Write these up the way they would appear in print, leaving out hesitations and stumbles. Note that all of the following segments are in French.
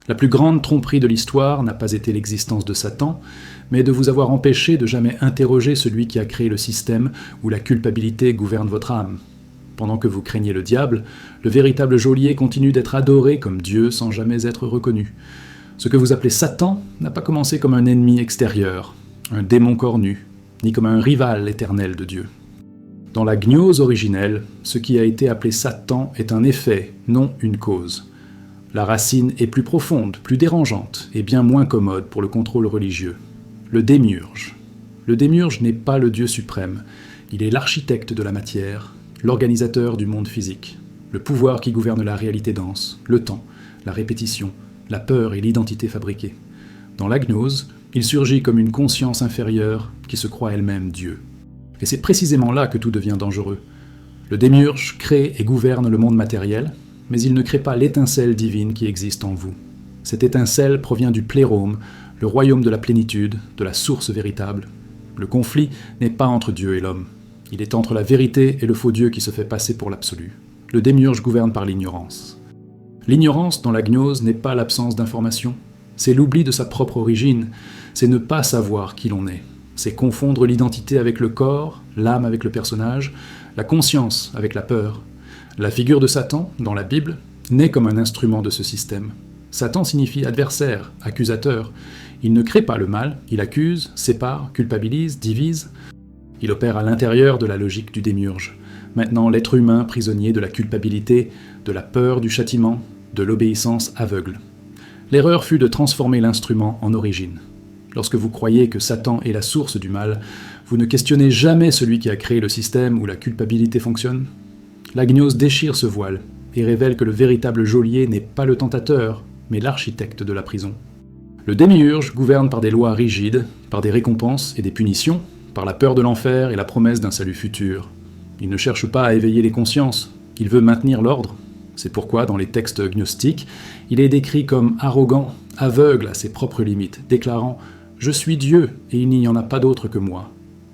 La plus grande tromperie de l'histoire n'a pas été l'existence de Satan, mais de vous avoir empêché de jamais interroger celui qui a créé le système où la culpabilité gouverne votre âme. Pendant que vous craignez le diable, le véritable geôlier continue d'être adoré comme Dieu sans jamais être reconnu. Ce que vous appelez Satan n'a pas commencé comme un ennemi extérieur, un démon cornu, ni comme un rival éternel de Dieu. Dans la gnose originelle, ce qui a été appelé Satan est un effet, non une cause. La racine est plus profonde, plus dérangeante et bien moins commode pour le contrôle religieux. Le démiurge. Le démiurge n'est pas le Dieu suprême, il est l'architecte de la matière, l'organisateur du monde physique, le pouvoir qui gouverne la réalité dense, le temps, la répétition, la peur et l'identité fabriquée. Dans la gnose, il surgit comme une conscience inférieure qui se croit elle-même Dieu. Et c'est précisément là que tout devient dangereux. Le démiurge crée et gouverne le monde matériel, mais il ne crée pas l'étincelle divine qui existe en vous. Cette étincelle provient du plérôme, le royaume de la plénitude, de la source véritable. Le conflit n'est pas entre Dieu et l'homme. Il est entre la vérité et le faux Dieu qui se fait passer pour l'absolu. Le démiurge gouverne par l'ignorance. L'ignorance dans la gnose n'est pas l'absence d'information, c'est l'oubli de sa propre origine, c'est ne pas savoir qui l'on est, c'est confondre l'identité avec le corps, l'âme avec le personnage, la conscience avec la peur. La figure de Satan, dans la Bible, naît comme un instrument de ce système. Satan signifie adversaire, accusateur. Il ne crée pas le mal, il accuse, sépare, culpabilise, divise. Il opère à l'intérieur de la logique du démiurge. Maintenant, l'être humain prisonnier de la culpabilité, de la peur du châtiment, de l'obéissance aveugle. L'erreur fut de transformer l'instrument en origine. Lorsque vous croyez que Satan est la source du mal, vous ne questionnez jamais celui qui a créé le système où la culpabilité fonctionne. La gnose déchire ce voile et révèle que le véritable geôlier n'est pas le tentateur, mais l'architecte de la prison. Le démiurge gouverne par des lois rigides, par des récompenses et des punitions, par la peur de l'enfer et la promesse d'un salut futur. Il ne cherche pas à éveiller les consciences, il veut maintenir l'ordre. C'est pourquoi, dans les textes gnostiques, il est décrit comme arrogant, aveugle à ses propres limites, déclarant « Je suis Dieu, et il n'y en a pas d'autre que moi ».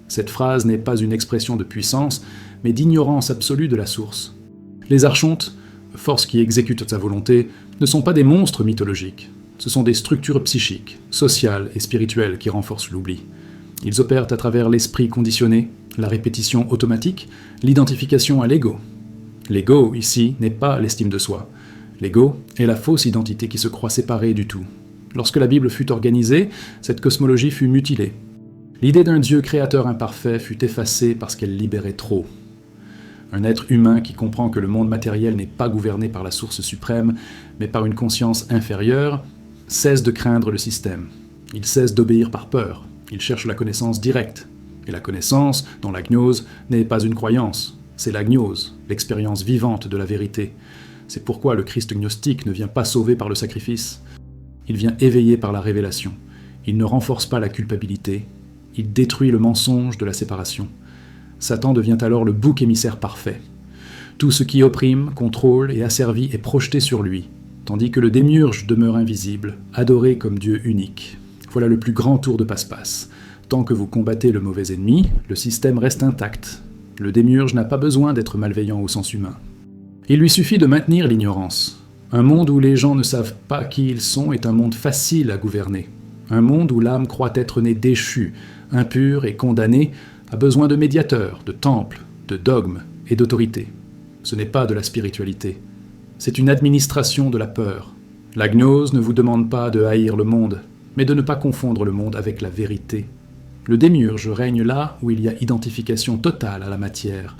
Cette phrase n'est pas une expression de puissance, mais d'ignorance absolue de la source. Les archontes, forces qui exécutent sa volonté, ne sont pas des monstres mythologiques. Ce sont des structures psychiques, sociales et spirituelles qui renforcent l'oubli. Ils opèrent à travers l'esprit conditionné, la répétition automatique, l'identification à l'ego. L'ego, ici, n'est pas l'estime de soi. L'ego est la fausse identité qui se croit séparée du tout. Lorsque la Bible fut organisée, cette cosmologie fut mutilée. L'idée d'un Dieu créateur imparfait fut effacée parce qu'elle libérait trop. Un être humain qui comprend que le monde matériel n'est pas gouverné par la source suprême, mais par une conscience inférieure, cesse de craindre le système. Il cesse d'obéir par peur. Il cherche la connaissance directe. Et la connaissance, dans la gnose, n'est pas une croyance. C'est la gnose, l'expérience vivante de la vérité. C'est pourquoi le Christ gnostique ne vient pas sauver par le sacrifice. Il vient éveiller par la révélation. Il ne renforce pas la culpabilité. Il détruit le mensonge de la séparation. Satan devient alors le bouc émissaire parfait. Tout ce qui opprime, contrôle et asservit est projeté sur lui, tandis que le démiurge demeure invisible, adoré comme Dieu unique. Voilà le plus grand tour de passe-passe. Tant que vous combattez le mauvais ennemi, le système reste intact. Le démiurge n'a pas besoin d'être malveillant au sens humain. Il lui suffit de maintenir l'ignorance. Un monde où les gens ne savent pas qui ils sont est un monde facile à gouverner. Un monde où l'âme croit être née déchue, impure et condamnée, a besoin de médiateurs, de temples, de dogmes et d'autorité. Ce n'est pas de la spiritualité. C'est une administration de la peur. La gnose ne vous demande pas de haïr le monde, mais de ne pas confondre le monde avec la vérité. Le démiurge règne là où il y a identification totale à la matière.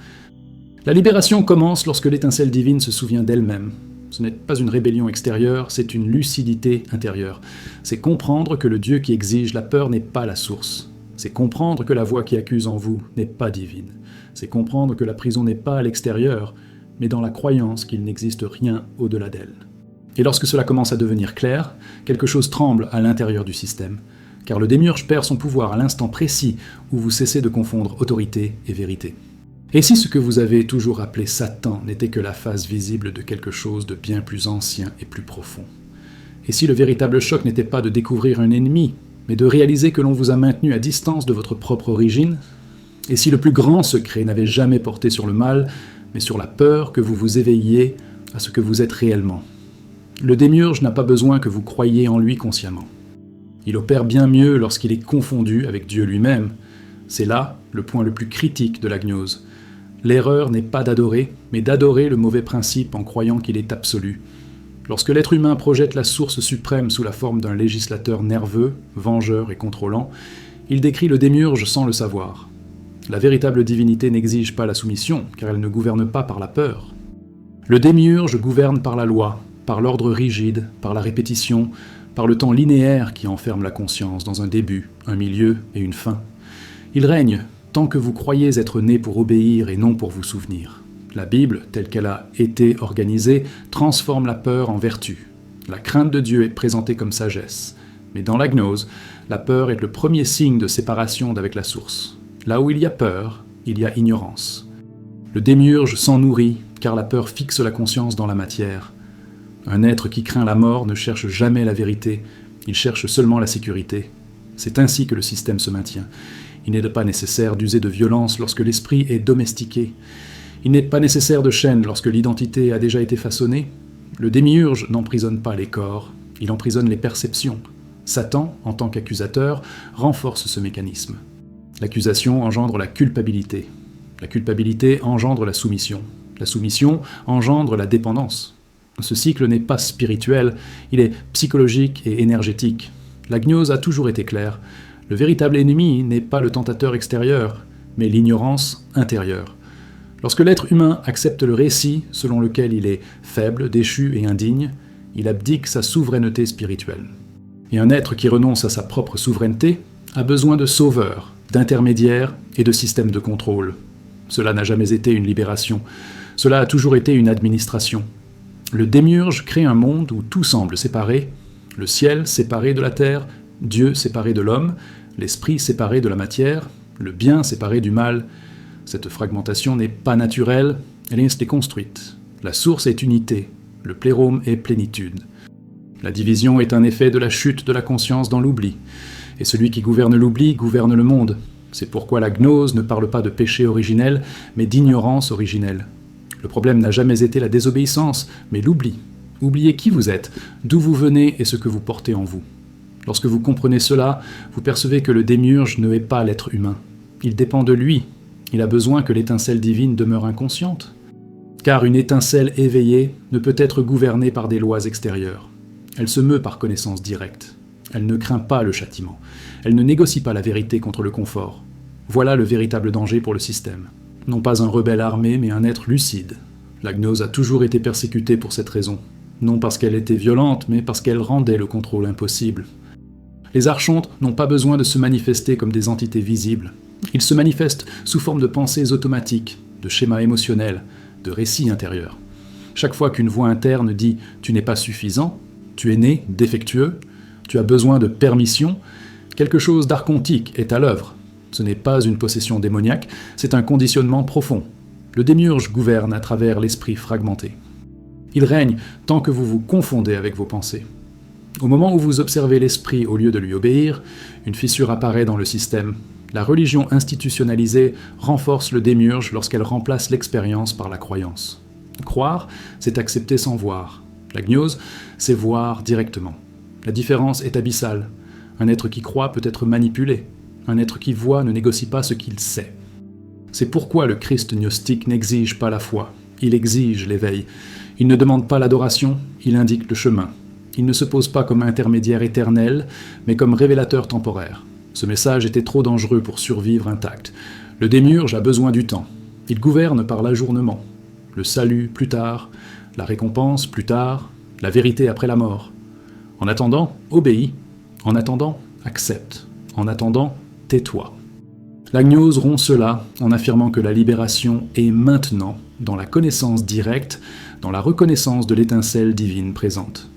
La libération commence lorsque l'étincelle divine se souvient d'elle-même. Ce n'est pas une rébellion extérieure, c'est une lucidité intérieure. C'est comprendre que le Dieu qui exige la peur n'est pas la source. C'est comprendre que la voix qui accuse en vous n'est pas divine. C'est comprendre que la prison n'est pas à l'extérieur, mais dans la croyance qu'il n'existe rien au-delà d'elle. Et lorsque cela commence à devenir clair, quelque chose tremble à l'intérieur du système, car le démiurge perd son pouvoir à l'instant précis où vous cessez de confondre autorité et vérité. Et si ce que vous avez toujours appelé Satan n'était que la face visible de quelque chose de bien plus ancien et plus profond? Et si le véritable choc n'était pas de découvrir un ennemi, mais de réaliser que l'on vous a maintenu à distance de votre propre origine? Et si le plus grand secret n'avait jamais porté sur le mal, mais sur la peur que vous vous éveilliez à ce que vous êtes réellement? Le démiurge n'a pas besoin que vous croyiez en lui consciemment. Il opère bien mieux lorsqu'il est confondu avec Dieu lui-même. C'est là le point le plus critique de la gnose. L'erreur n'est pas d'adorer, mais d'adorer le mauvais principe en croyant qu'il est absolu. Lorsque l'être humain projette la source suprême sous la forme d'un législateur nerveux, vengeur et contrôlant, il décrit le démiurge sans le savoir. La véritable divinité n'exige pas la soumission, car elle ne gouverne pas par la peur. Le démiurge gouverne par la loi, par l'ordre rigide, par la répétition, par le temps linéaire qui enferme la conscience dans un début, un milieu et une fin. Il règne tant que vous croyez être né pour obéir et non pour vous souvenir. La Bible, telle qu'elle a été organisée, transforme la peur en vertu. La crainte de Dieu est présentée comme sagesse. Mais dans la gnose, la peur est le premier signe de séparation d'avec la source. Là où il y a peur, il y a ignorance. Le démiurge s'en nourrit, car la peur fixe la conscience dans la matière. Un être qui craint la mort ne cherche jamais la vérité, il cherche seulement la sécurité. C'est ainsi que le système se maintient. Il n'est pas nécessaire d'user de violence lorsque l'esprit est domestiqué. Il n'est pas nécessaire de chaînes lorsque l'identité a déjà été façonnée. Le démiurge n'emprisonne pas les corps, il emprisonne les perceptions. Satan, en tant qu'accusateur, renforce ce mécanisme. L'accusation engendre la culpabilité. La culpabilité engendre la soumission. La soumission engendre la dépendance. Ce cycle n'est pas spirituel, il est psychologique et énergétique. La gnose a toujours été claire. Le véritable ennemi n'est pas le tentateur extérieur, mais l'ignorance intérieure. Lorsque l'être humain accepte le récit selon lequel il est faible, déchu et indigne, il abdique sa souveraineté spirituelle. Et un être qui renonce à sa propre souveraineté a besoin de sauveurs, d'intermédiaires et de systèmes de contrôle. Cela n'a jamais été une libération, cela a toujours été une administration. Le démiurge crée un monde où tout semble séparé, le ciel séparé de la terre, Dieu séparé de l'homme, l'esprit séparé de la matière, le bien séparé du mal. Cette fragmentation n'est pas naturelle, elle est construite. La source est unité, le plérôme est plénitude. La division est un effet de la chute de la conscience dans l'oubli. Et celui qui gouverne l'oubli gouverne le monde. C'est pourquoi la gnose ne parle pas de péché originel, mais d'ignorance originelle. Le problème n'a jamais été la désobéissance, mais l'oubli. Oubliez qui vous êtes, d'où vous venez et ce que vous portez en vous. Lorsque vous comprenez cela, vous percevez que le démiurge ne est pas l'être humain. Il dépend de lui. Il a besoin que l'étincelle divine demeure inconsciente. Car une étincelle éveillée ne peut être gouvernée par des lois extérieures. Elle se meut par connaissance directe. Elle ne craint pas le châtiment. Elle ne négocie pas la vérité contre le confort. Voilà le véritable danger pour le système. Non pas un rebelle armé, mais un être lucide. La gnose a toujours été persécutée pour cette raison. Non parce qu'elle était violente, mais parce qu'elle rendait le contrôle impossible. Les archontes n'ont pas besoin de se manifester comme des entités visibles. Ils se manifestent sous forme de pensées automatiques, de schémas émotionnels, de récits intérieurs. Chaque fois qu'une voix interne dit « tu n'es pas suffisant »,« tu es né défectueux »,« tu as besoin de permission », quelque chose d'archontique est à l'œuvre. Ce n'est pas une possession démoniaque, c'est un conditionnement profond. Le démiurge gouverne à travers l'esprit fragmenté. Il règne tant que vous vous confondez avec vos pensées. Au moment où vous observez l'esprit au lieu de lui obéir, une fissure apparaît dans le système. La religion institutionnalisée renforce le démiurge lorsqu'elle remplace l'expérience par la croyance. Croire, c'est accepter sans voir. La gnose, c'est voir directement. La différence est abyssale. Un être qui croit peut être manipulé. Un être qui voit ne négocie pas ce qu'il sait. C'est pourquoi le Christ gnostique n'exige pas la foi. Il exige l'éveil. Il ne demande pas l'adoration, il indique le chemin. Il ne se pose pas comme intermédiaire éternel, mais comme révélateur temporaire. Ce message était trop dangereux pour survivre intact. Le démiurge a besoin du temps. Il gouverne par l'ajournement. Le salut plus tard, la récompense plus tard, la vérité après la mort. En attendant, obéis. En attendant, accepte. En attendant, tais-toi. La gnose rompt cela en affirmant que la libération est maintenant, dans la connaissance directe, dans la reconnaissance de l'étincelle divine présente.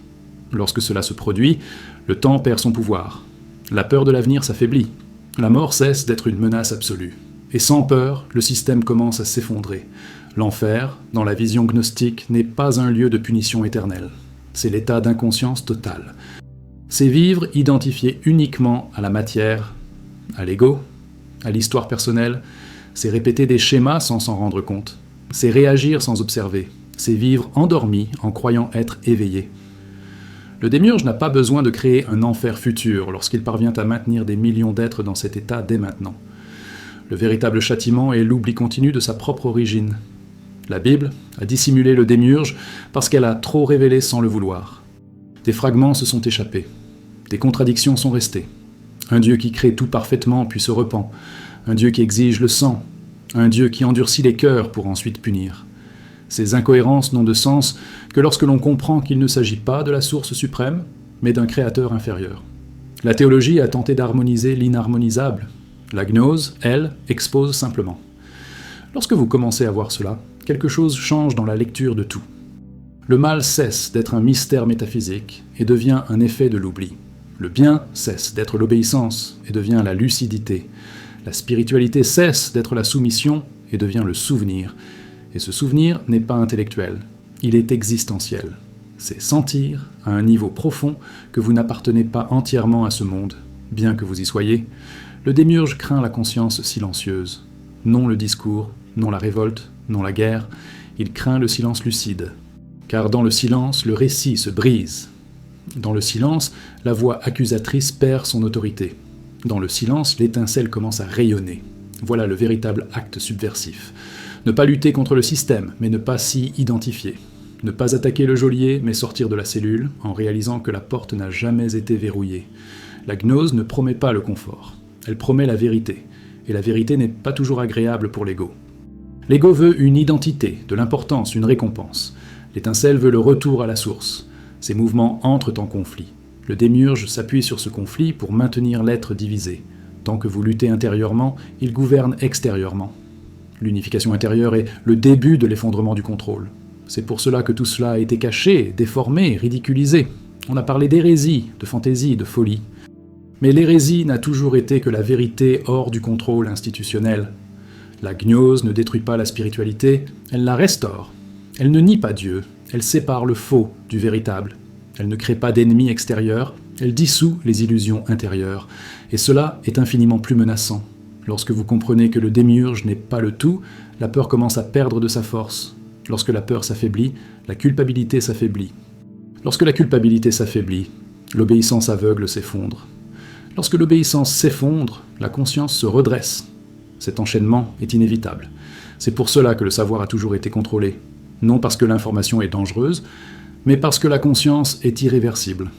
Lorsque cela se produit, le temps perd son pouvoir. La peur de l'avenir s'affaiblit. La mort cesse d'être une menace absolue. Et sans peur, le système commence à s'effondrer. L'enfer, dans la vision gnostique, n'est pas un lieu de punition éternelle. C'est l'état d'inconscience totale. C'est vivre identifié uniquement à la matière, à l'ego, à l'histoire personnelle. C'est répéter des schémas sans s'en rendre compte. C'est réagir sans observer. C'est vivre endormi en croyant être éveillé. Le démiurge n'a pas besoin de créer un enfer futur lorsqu'il parvient à maintenir des millions d'êtres dans cet état dès maintenant. Le véritable châtiment est l'oubli continu de sa propre origine. La Bible a dissimulé le démiurge parce qu'elle a trop révélé sans le vouloir. Des fragments se sont échappés. Des contradictions sont restées. Un Dieu qui crée tout parfaitement puis se repent. Un Dieu qui exige le sang. Un Dieu qui endurcit les cœurs pour ensuite punir. Ces incohérences n'ont de sens que lorsque l'on comprend qu'il ne s'agit pas de la source suprême, mais d'un créateur inférieur. La théologie a tenté d'harmoniser l'inharmonisable. La gnose, elle, expose simplement. Lorsque vous commencez à voir cela, quelque chose change dans la lecture de tout. Le mal cesse d'être un mystère métaphysique et devient un effet de l'oubli. Le bien cesse d'être l'obéissance et devient la lucidité. La spiritualité cesse d'être la soumission et devient le souvenir. Et ce souvenir n'est pas intellectuel, il est existentiel. C'est sentir, à un niveau profond, que vous n'appartenez pas entièrement à ce monde, bien que vous y soyez. Le démiurge craint la conscience silencieuse. Non le discours, non la révolte, non la guerre, il craint le silence lucide. Car dans le silence, le récit se brise. Dans le silence, la voix accusatrice perd son autorité. Dans le silence, l'étincelle commence à rayonner. Voilà le véritable acte subversif. Ne pas lutter contre le système, mais ne pas s'y identifier. Ne pas attaquer le geôlier, mais sortir de la cellule, en réalisant que la porte n'a jamais été verrouillée. La gnose ne promet pas le confort. Elle promet la vérité. Et la vérité n'est pas toujours agréable pour l'ego. L'ego veut une identité, de l'importance, une récompense. L'étincelle veut le retour à la source. Ces mouvements entrent en conflit. Le démiurge s'appuie sur ce conflit pour maintenir l'être divisé. Tant que vous luttez intérieurement, il gouverne extérieurement. L'unification intérieure est le début de l'effondrement du contrôle. C'est pour cela que tout cela a été caché, déformé, ridiculisé. On a parlé d'hérésie, de fantaisie, de folie. Mais l'hérésie n'a toujours été que la vérité hors du contrôle institutionnel. La gnose ne détruit pas la spiritualité, elle la restaure. Elle ne nie pas Dieu, elle sépare le faux du véritable. Elle ne crée pas d'ennemis extérieurs, elle dissout les illusions intérieures. Et cela est infiniment plus menaçant. Lorsque vous comprenez que le démiurge n'est pas le tout, la peur commence à perdre de sa force. Lorsque la peur s'affaiblit, la culpabilité s'affaiblit. Lorsque la culpabilité s'affaiblit, l'obéissance aveugle s'effondre. Lorsque l'obéissance s'effondre, la conscience se redresse. Cet enchaînement est inévitable. C'est pour cela que le savoir a toujours été contrôlé. Non parce que l'information est dangereuse, mais parce que la conscience est irréversible.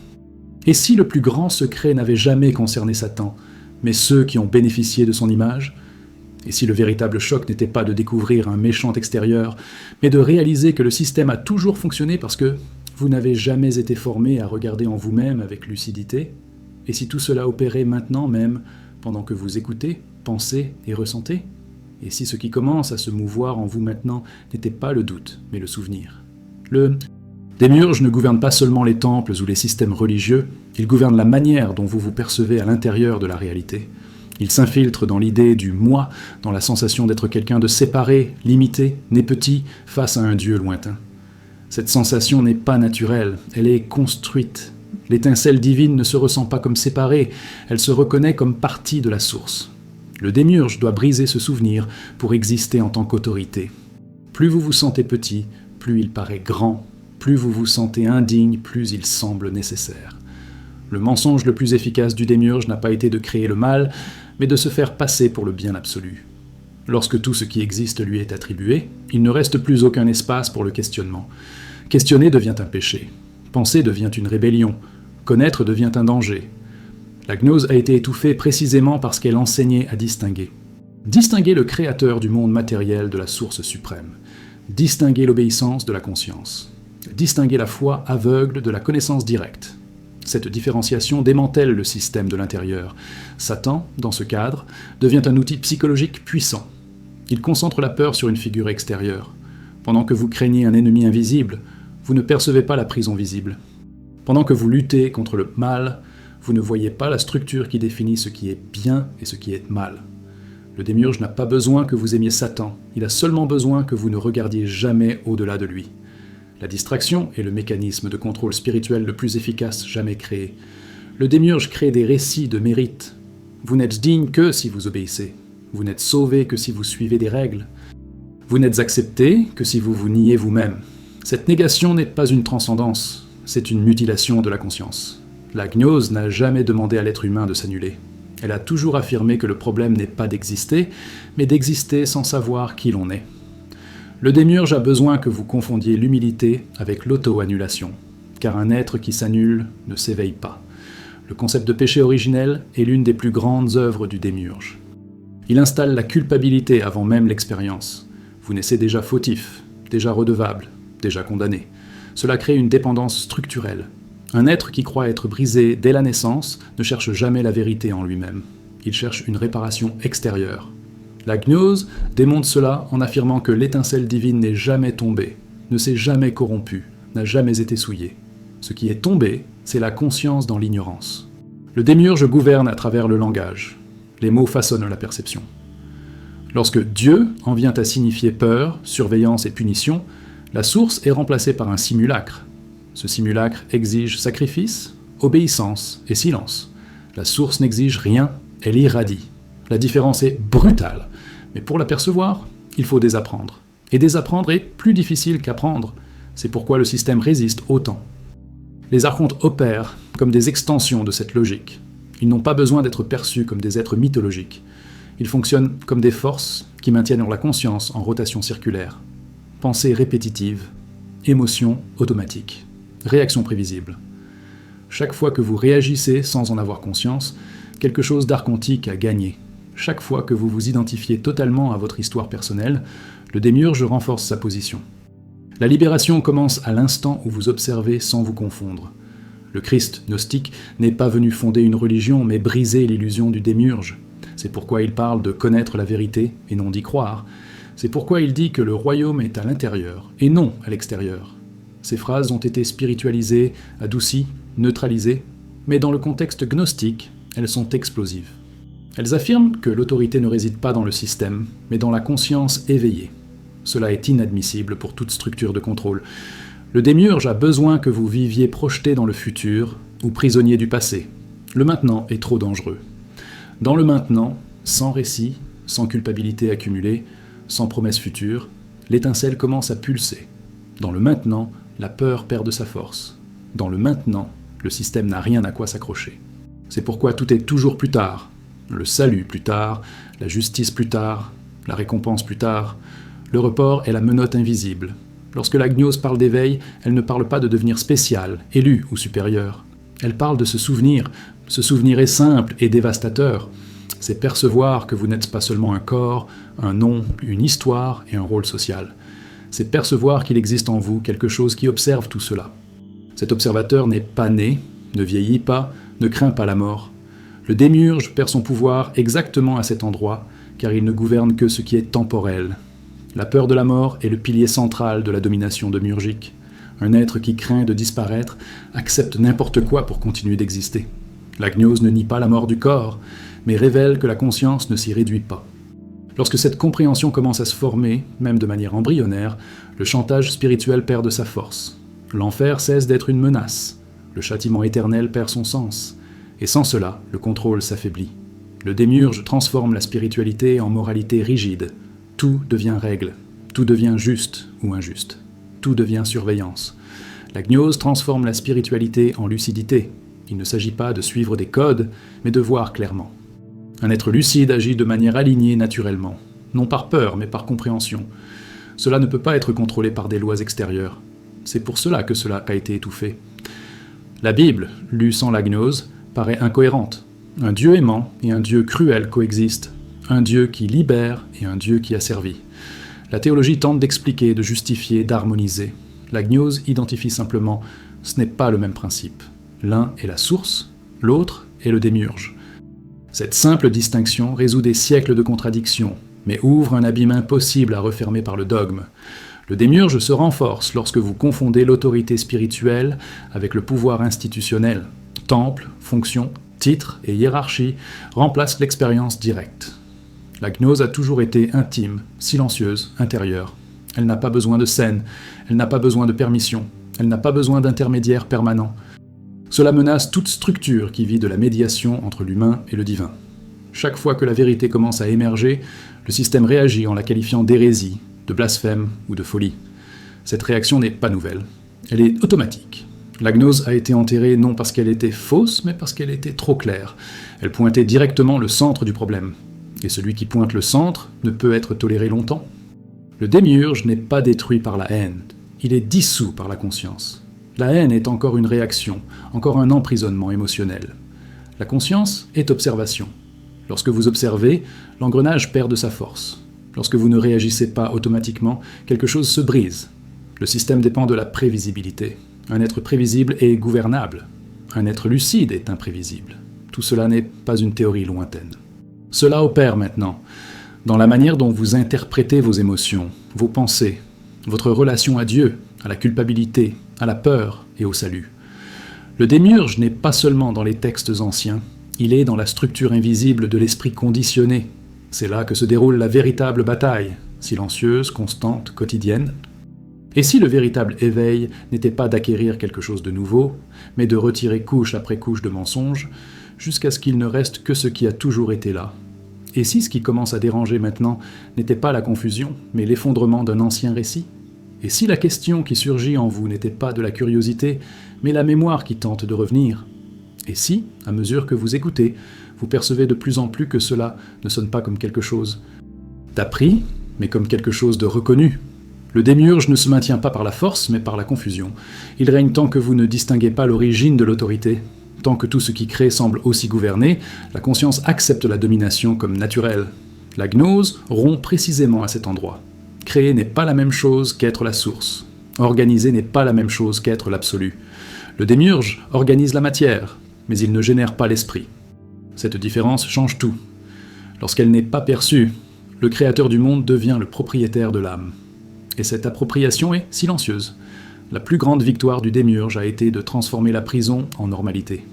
Et si le plus grand secret n'avait jamais concerné Satan, mais ceux qui ont bénéficié de son image? Et si le véritable choc n'était pas de découvrir un méchant extérieur, mais de réaliser que le système a toujours fonctionné parce que vous n'avez jamais été formé à regarder en vous-même avec lucidité? Et si tout cela opérait maintenant même, pendant que vous écoutez, pensez et ressentez? Et si ce qui commence à se mouvoir en vous maintenant n'était pas le doute, mais le souvenir? Le démiurge ne gouverne pas seulement les temples ou les systèmes religieux, il gouverne la manière dont vous vous percevez à l'intérieur de la réalité. Il s'infiltre dans l'idée du « moi », dans la sensation d'être quelqu'un de séparé, limité, né petit, face à un Dieu lointain. Cette sensation n'est pas naturelle, elle est construite. L'étincelle divine ne se ressent pas comme séparée, elle se reconnaît comme partie de la source. Le démiurge doit briser ce souvenir pour exister en tant qu'autorité. Plus vous vous sentez petit, plus il paraît grand. Plus vous vous sentez indigne, plus il semble nécessaire. Le mensonge le plus efficace du démiurge n'a pas été de créer le mal, mais de se faire passer pour le bien absolu. Lorsque tout ce qui existe lui est attribué, il ne reste plus aucun espace pour le questionnement. Questionner devient un péché. Penser devient une rébellion. Connaître devient un danger. La gnose a été étouffée précisément parce qu'elle enseignait à distinguer. Distinguer le créateur du monde matériel de la source suprême. Distinguer l'obéissance de la conscience. Distinguer la foi aveugle de la connaissance directe. Cette différenciation démantèle le système de l'intérieur. Satan, dans ce cadre, devient un outil psychologique puissant. Il concentre la peur sur une figure extérieure. Pendant que vous craignez un ennemi invisible, vous ne percevez pas la prison visible. Pendant que vous luttez contre le mal, vous ne voyez pas la structure qui définit ce qui est bien et ce qui est mal. Le démiurge n'a pas besoin que vous aimiez Satan, il a seulement besoin que vous ne regardiez jamais au-delà de lui. La distraction est le mécanisme de contrôle spirituel le plus efficace jamais créé. Le démiurge crée des récits de mérite. Vous n'êtes digne que si vous obéissez. Vous n'êtes sauvé que si vous suivez des règles. Vous n'êtes accepté que si vous vous niez vous-même. Cette négation n'est pas une transcendance, c'est une mutilation de la conscience. La gnose n'a jamais demandé à l'être humain de s'annuler. Elle a toujours affirmé que le problème n'est pas d'exister, mais d'exister sans savoir qui l'on est. Le démiurge a besoin que vous confondiez l'humilité avec l'auto-annulation, car un être qui s'annule ne s'éveille pas. Le concept de péché originel est l'une des plus grandes œuvres du démiurge. Il installe la culpabilité avant même l'expérience. Vous naissez déjà fautif, déjà redevable, déjà condamné. Cela crée une dépendance structurelle. Un être qui croit être brisé dès la naissance ne cherche jamais la vérité en lui-même. Il cherche une réparation extérieure. La gnose démontre cela en affirmant que l'étincelle divine n'est jamais tombée, ne s'est jamais corrompue, n'a jamais été souillée. Ce qui est tombé, c'est la conscience dans l'ignorance. Le démiurge gouverne à travers le langage. Les mots façonnent la perception. Lorsque Dieu en vient à signifier peur, surveillance et punition, la source est remplacée par un simulacre. Ce simulacre exige sacrifice, obéissance et silence. La source n'exige rien, elle irradie. La différence est brutale, mais pour l'apercevoir, il faut désapprendre. Et désapprendre est plus difficile qu'apprendre. C'est pourquoi le système résiste autant. Les archontes opèrent comme des extensions de cette logique. Ils n'ont pas besoin d'être perçus comme des êtres mythologiques. Ils fonctionnent comme des forces qui maintiennent la conscience en rotation circulaire. Pensée répétitive, émotion automatique, réaction prévisible. Chaque fois que vous réagissez sans en avoir conscience, quelque chose d'archontique a gagné. Chaque fois que vous vous identifiez totalement à votre histoire personnelle, le démiurge renforce sa position. La libération commence à l'instant où vous observez sans vous confondre. Le Christ gnostique n'est pas venu fonder une religion, mais briser l'illusion du démiurge. C'est pourquoi il parle de connaître la vérité et non d'y croire. C'est pourquoi il dit que le royaume est à l'intérieur et non à l'extérieur. Ces phrases ont été spiritualisées, adoucies, neutralisées, mais dans le contexte gnostique, elles sont explosives. Elles affirment que l'autorité ne réside pas dans le système, mais dans la conscience éveillée. Cela est inadmissible pour toute structure de contrôle. Le démiurge a besoin que vous viviez projeté dans le futur ou prisonnier du passé. Le maintenant est trop dangereux. Dans le maintenant, sans récit, sans culpabilité accumulée, sans promesse future, l'étincelle commence à pulser. Dans le maintenant, la peur perd de sa force. Dans le maintenant, le système n'a rien à quoi s'accrocher. C'est pourquoi tout est toujours plus tard. Le salut plus tard, la justice plus tard, la récompense plus tard. Le report est la menotte invisible. Lorsque la gnose parle d'éveil, elle ne parle pas de devenir spécial, élu ou supérieur. Elle parle de se souvenir. Ce souvenir est simple et dévastateur. C'est percevoir que vous n'êtes pas seulement un corps, un nom, une histoire et un rôle social. C'est percevoir qu'il existe en vous quelque chose qui observe tout cela. Cet observateur n'est pas né, ne vieillit pas, ne craint pas la mort. Le démiurge perd son pouvoir exactement à cet endroit, car il ne gouverne que ce qui est temporel. La peur de la mort est le pilier central de la domination démiurgique. Un être qui craint de disparaître accepte n'importe quoi pour continuer d'exister. La gnose ne nie pas la mort du corps, mais révèle que la conscience ne s'y réduit pas. Lorsque cette compréhension commence à se former, même de manière embryonnaire, le chantage spirituel perd de sa force. L'enfer cesse d'être une menace. Le châtiment éternel perd son sens. Et sans cela, le contrôle s'affaiblit. Le démiurge transforme la spiritualité en moralité rigide. Tout devient règle. Tout devient juste ou injuste. Tout devient surveillance. La gnose transforme la spiritualité en lucidité. Il ne s'agit pas de suivre des codes, mais de voir clairement. Un être lucide agit de manière alignée naturellement, non par peur, mais par compréhension. Cela ne peut pas être contrôlé par des lois extérieures. C'est pour cela que cela a été étouffé. La Bible, lue sans la gnose, paraît incohérente. Un Dieu aimant et un Dieu cruel coexistent. Un Dieu qui libère et un Dieu qui a servi. La théologie tente d'expliquer, de justifier, d'harmoniser. La gnose identifie simplement « ce n'est pas le même principe ». L'un est la source, l'autre est le démiurge. Cette simple distinction résout des siècles de contradictions, mais ouvre un abîme impossible à refermer par le dogme. Le démiurge se renforce lorsque vous confondez l'autorité spirituelle avec le pouvoir institutionnel. Temple, fonction, titre et hiérarchie remplacent l'expérience directe. La gnose a toujours été intime, silencieuse, intérieure. Elle n'a pas besoin de scène, elle n'a pas besoin de permission, elle n'a pas besoin d'intermédiaire permanent. Cela menace toute structure qui vit de la médiation entre l'humain et le divin. Chaque fois que la vérité commence à émerger, le système réagit en la qualifiant d'hérésie, de blasphème ou de folie. Cette réaction n'est pas nouvelle. Elle est automatique. La gnose a été enterrée non parce qu'elle était fausse, mais parce qu'elle était trop claire. Elle pointait directement le centre du problème. Et celui qui pointe le centre ne peut être toléré longtemps. Le démiurge n'est pas détruit par la haine, il est dissous par la conscience. La haine est encore une réaction, encore un emprisonnement émotionnel. La conscience est observation. Lorsque vous observez, l'engrenage perd de sa force. Lorsque vous ne réagissez pas automatiquement, quelque chose se brise. Le système dépend de la prévisibilité. Un être prévisible est gouvernable. Un être lucide est imprévisible. Tout cela n'est pas une théorie lointaine. Cela opère maintenant, dans la manière dont vous interprétez vos émotions, vos pensées, votre relation à Dieu, à la culpabilité, à la peur et au salut. Le démiurge n'est pas seulement dans les textes anciens, il est dans la structure invisible de l'esprit conditionné. C'est là que se déroule la véritable bataille, silencieuse, constante, quotidienne. Et si le véritable éveil n'était pas d'acquérir quelque chose de nouveau, mais de retirer couche après couche de mensonges, jusqu'à ce qu'il ne reste que ce qui a toujours été là? Et si ce qui commence à déranger maintenant n'était pas la confusion, mais l'effondrement d'un ancien récit? Et si la question qui surgit en vous n'était pas de la curiosité, mais la mémoire qui tente de revenir? Et si, à mesure que vous écoutez, vous percevez de plus en plus que cela ne sonne pas comme quelque chose d'appris, mais comme quelque chose de reconnu? Le démiurge ne se maintient pas par la force, mais par la confusion. Il règne tant que vous ne distinguez pas l'origine de l'autorité. Tant que tout ce qui crée semble aussi gouverné, la conscience accepte la domination comme naturelle. La gnose rompt précisément à cet endroit. Créer n'est pas la même chose qu'être la source. Organiser n'est pas la même chose qu'être l'absolu. Le démiurge organise la matière, mais il ne génère pas l'esprit. Cette différence change tout. Lorsqu'elle n'est pas perçue, le créateur du monde devient le propriétaire de l'âme. Et cette appropriation est silencieuse. La plus grande victoire du démiurge a été de transformer la prison en normalité.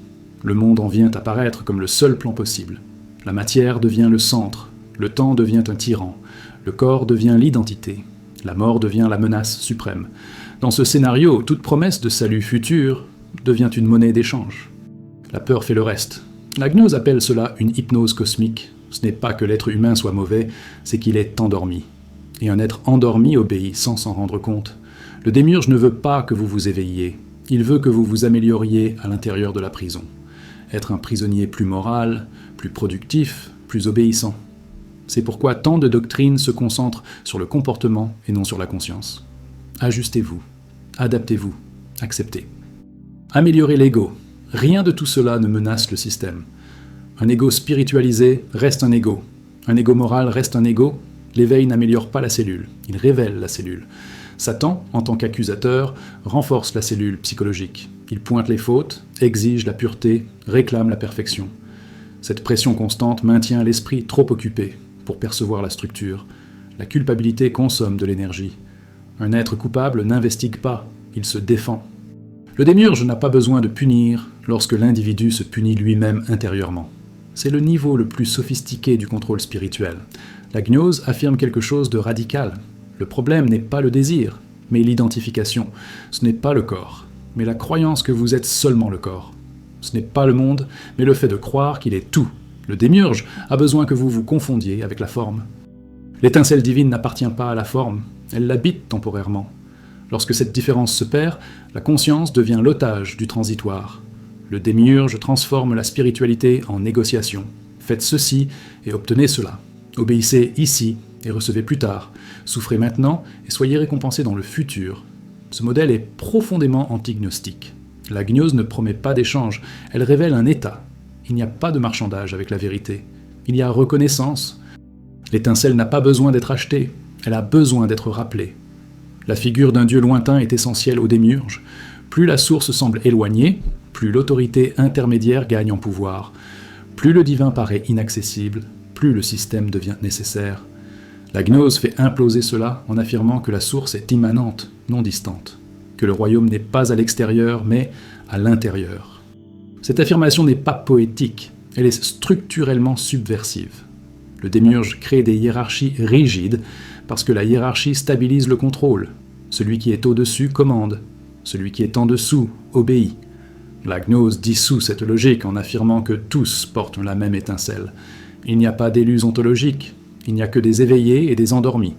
Le monde en vient apparaître comme le seul plan possible. La matière devient le centre, le temps devient un tyran, le corps devient l'identité, la mort devient la menace suprême. Dans ce scénario, toute promesse de salut futur devient une monnaie d'échange. La peur fait le reste. La gnose appelle cela une hypnose cosmique. Ce n'est pas que l'être humain soit mauvais, c'est qu'il est endormi. Et un être endormi obéit sans s'en rendre compte. Le démiurge ne veut pas que vous vous éveilliez, il veut que vous vous amélioriez à l'intérieur de la prison. Être un prisonnier plus moral, plus productif, plus obéissant. C'est pourquoi tant de doctrines se concentrent sur le comportement et non sur la conscience. Ajustez-vous, adaptez-vous, acceptez. Améliorez l'ego. Rien de tout cela ne menace le système. Un ego spiritualisé reste un ego. Un ego moral reste un ego. L'éveil n'améliore pas la cellule, il révèle la cellule. Satan, en tant qu'accusateur, renforce la cellule psychologique. Il pointe les fautes, exige la pureté, réclame la perfection. Cette pression constante maintient l'esprit trop occupé pour percevoir la structure. La culpabilité consomme de l'énergie. Un être coupable n'investigue pas, il se défend. Le démiurge n'a pas besoin de punir lorsque l'individu se punit lui-même intérieurement. C'est le niveau le plus sophistiqué du contrôle spirituel. La gnose affirme quelque chose de radical. Le problème n'est pas le désir, mais l'identification. Ce n'est pas le corps, mais la croyance que vous êtes seulement le corps. Ce n'est pas le monde, mais le fait de croire qu'il est tout. Le démiurge a besoin que vous vous confondiez avec la forme. L'étincelle divine n'appartient pas à la forme, elle l'habite temporairement. Lorsque cette différence se perd, la conscience devient l'otage du transitoire. Le démiurge transforme la spiritualité en négociation. Faites ceci et obtenez cela. Obéissez ici et recevez plus tard. Souffrez maintenant et soyez récompensés dans le futur. Ce modèle est profondément antignostique. La gnose ne promet pas d'échange, elle révèle un état. Il n'y a pas de marchandage avec la vérité. Il y a reconnaissance. L'étincelle n'a pas besoin d'être achetée, elle a besoin d'être rappelée. La figure d'un dieu lointain est essentielle au démiurge. Plus la source semble éloignée, plus l'autorité intermédiaire gagne en pouvoir. Plus le divin paraît inaccessible, plus le système devient nécessaire. La gnose fait imploser cela en affirmant que la source est immanente, non distante, que le royaume n'est pas à l'extérieur, mais à l'intérieur. Cette affirmation n'est pas poétique, elle est structurellement subversive. Le démiurge crée des hiérarchies rigides parce que la hiérarchie stabilise le contrôle. Celui qui est au-dessus commande, celui qui est en dessous obéit. La gnose dissout cette logique en affirmant que tous portent la même étincelle. Il n'y a pas d'élus ontologiques, il n'y a que des éveillés et des endormis.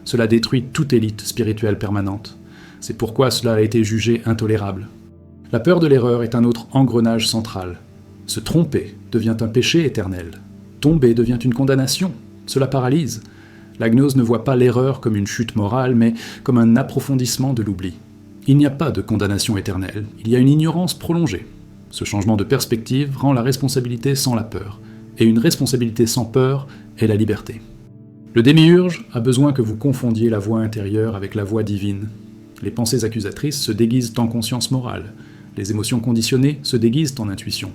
Cela détruit toute élite spirituelle permanente. C'est pourquoi cela a été jugé intolérable. La peur de l'erreur est un autre engrenage central. Se tromper devient un péché éternel. Tomber devient une condamnation. Cela paralyse. La gnose ne voit pas l'erreur comme une chute morale, mais comme un approfondissement de l'oubli. Il n'y a pas de condamnation éternelle, il y a une ignorance prolongée. Ce changement de perspective rend la responsabilité sans la peur, et une responsabilité sans peur est la liberté. Le démiurge a besoin que vous confondiez la voix intérieure avec la voix divine. Les pensées accusatrices se déguisent en conscience morale. Les émotions conditionnées se déguisent en intuition.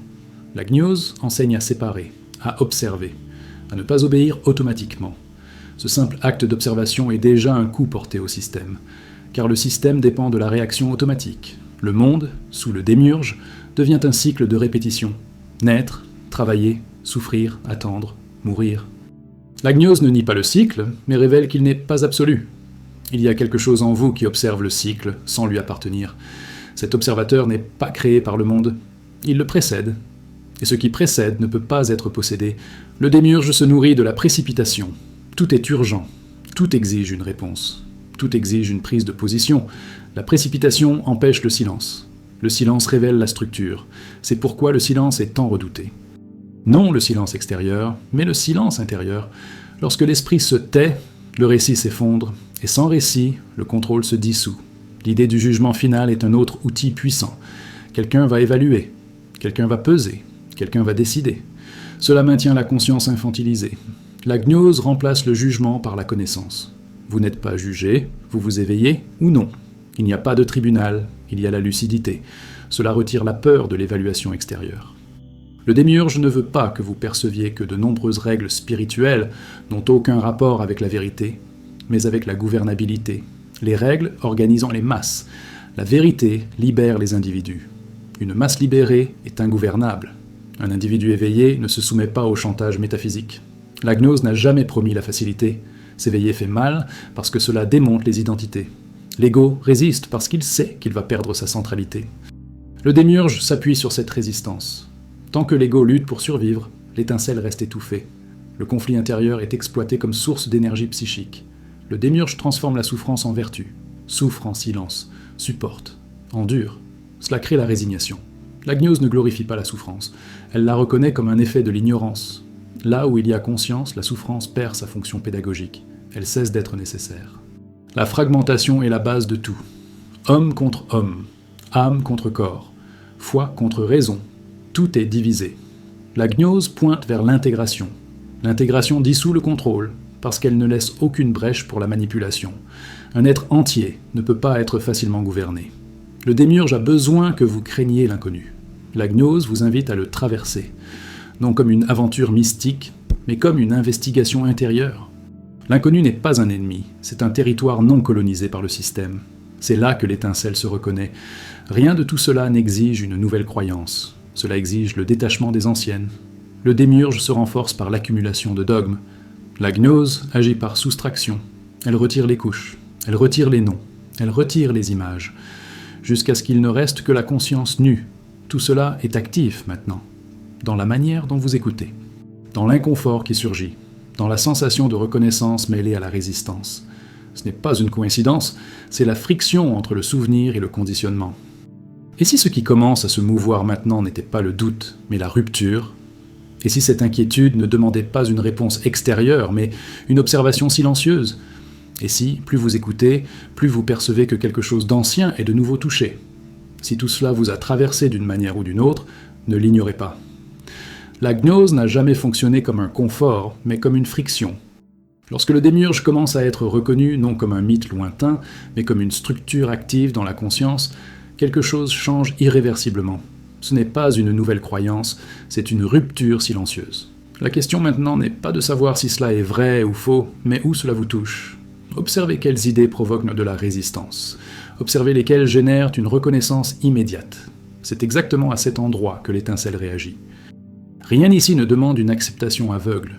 La gnose enseigne à séparer, à observer, à ne pas obéir automatiquement. Ce simple acte d'observation est déjà un coup porté au système, car le système dépend de la réaction automatique. Le monde, sous le démiurge, devient un cycle de répétition. Naître, travailler, souffrir, attendre, mourir. La gnose ne nie pas le cycle, mais révèle qu'il n'est pas absolu. Il y a quelque chose en vous qui observe le cycle sans lui appartenir. Cet observateur n'est pas créé par le monde, il le précède. Et ce qui précède ne peut pas être possédé. Le démiurge se nourrit de la précipitation. Tout est urgent, tout exige une réponse, tout exige une prise de position. La précipitation empêche le silence. Le silence révèle la structure. C'est pourquoi le silence est tant redouté. Non le silence extérieur, mais le silence intérieur. Lorsque l'esprit se tait, le récit s'effondre, et sans récit, le contrôle se dissout. L'idée du jugement final est un autre outil puissant. Quelqu'un va évaluer, quelqu'un va peser, quelqu'un va décider. Cela maintient la conscience infantilisée. La gnose remplace le jugement par la connaissance. Vous n'êtes pas jugé, vous vous éveillez ou non. Il n'y a pas de tribunal, il y a la lucidité. Cela retire la peur de l'évaluation extérieure. Le démiurge ne veut pas que vous perceviez que de nombreuses règles spirituelles n'ont aucun rapport avec la vérité, mais avec la gouvernabilité. Les règles organisant les masses. La vérité libère les individus. Une masse libérée est ingouvernable. Un individu éveillé ne se soumet pas au chantage métaphysique. La gnose n'a jamais promis la facilité. S'éveiller fait mal parce que cela démonte les identités. L'ego résiste parce qu'il sait qu'il va perdre sa centralité. Le démiurge s'appuie sur cette résistance. Tant que l'ego lutte pour survivre, l'étincelle reste étouffée. Le conflit intérieur est exploité comme source d'énergie psychique. Le démiurge transforme la souffrance en vertu, souffre en silence, supporte, endure. Cela crée la résignation. La gnose ne glorifie pas la souffrance, elle la reconnaît comme un effet de l'ignorance. Là où il y a conscience, la souffrance perd sa fonction pédagogique, elle cesse d'être nécessaire. La fragmentation est la base de tout. Homme contre homme, âme contre corps, foi contre raison, tout est divisé. La gnose pointe vers l'intégration. L'intégration dissout le contrôle, parce qu'elle ne laisse aucune brèche pour la manipulation. Un être entier ne peut pas être facilement gouverné. Le démiurge a besoin que vous craigniez l'inconnu. La gnose vous invite à le traverser, non comme une aventure mystique, mais comme une investigation intérieure. L'inconnu n'est pas un ennemi, c'est un territoire non colonisé par le système. C'est là que l'étincelle se reconnaît. Rien de tout cela n'exige une nouvelle croyance. Cela exige le détachement des anciennes. Le démiurge se renforce par l'accumulation de dogmes. La gnose agit par soustraction. Elle retire les couches, elle retire les noms, elle retire les images, jusqu'à ce qu'il ne reste que la conscience nue. Tout cela est actif maintenant, dans la manière dont vous écoutez, dans l'inconfort qui surgit, dans la sensation de reconnaissance mêlée à la résistance. Ce n'est pas une coïncidence, c'est la friction entre le souvenir et le conditionnement. Et si ce qui commence à se mouvoir maintenant n'était pas le doute, mais la rupture ? Et si cette inquiétude ne demandait pas une réponse extérieure, mais une observation silencieuse ? Et si, plus vous écoutez, plus vous percevez que quelque chose d'ancien est de nouveau touché ? Si tout cela vous a traversé d'une manière ou d'une autre, ne l'ignorez pas. La gnose n'a jamais fonctionné comme un confort, mais comme une friction. Lorsque le démiurge commence à être reconnu non comme un mythe lointain, mais comme une structure active dans la conscience, quelque chose change irréversiblement. Ce n'est pas une nouvelle croyance, c'est une rupture silencieuse. La question maintenant n'est pas de savoir si cela est vrai ou faux, mais où cela vous touche. Observez quelles idées provoquent de la résistance. Observez lesquelles génèrent une reconnaissance immédiate. C'est exactement à cet endroit que l'étincelle réagit. Rien ici ne demande une acceptation aveugle.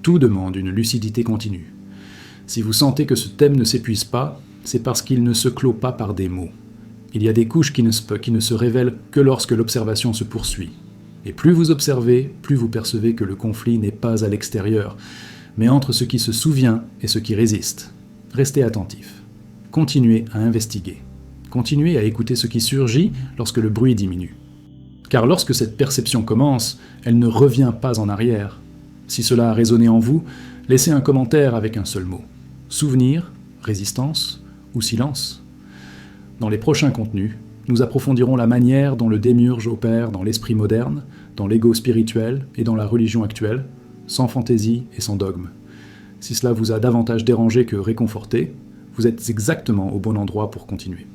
Tout demande une lucidité continue. Si vous sentez que ce thème ne s'épuise pas, c'est parce qu'il ne se clôt pas par des mots. Il y a des couches qui ne se révèlent que lorsque l'observation se poursuit. Et plus vous observez, plus vous percevez que le conflit n'est pas à l'extérieur, mais entre ce qui se souvient et ce qui résiste. Restez attentif. Continuez à investiguer. Continuez à écouter ce qui surgit lorsque le bruit diminue. Car lorsque cette perception commence, elle ne revient pas en arrière. Si cela a résonné en vous, laissez un commentaire avec un seul mot. Souvenir, résistance ou silence. Dans les prochains contenus, nous approfondirons la manière dont le démiurge opère dans l'esprit moderne, dans l'ego spirituel et dans la religion actuelle, sans fantaisie et sans dogme. Si cela vous a davantage dérangé que réconforté, vous êtes exactement au bon endroit pour continuer.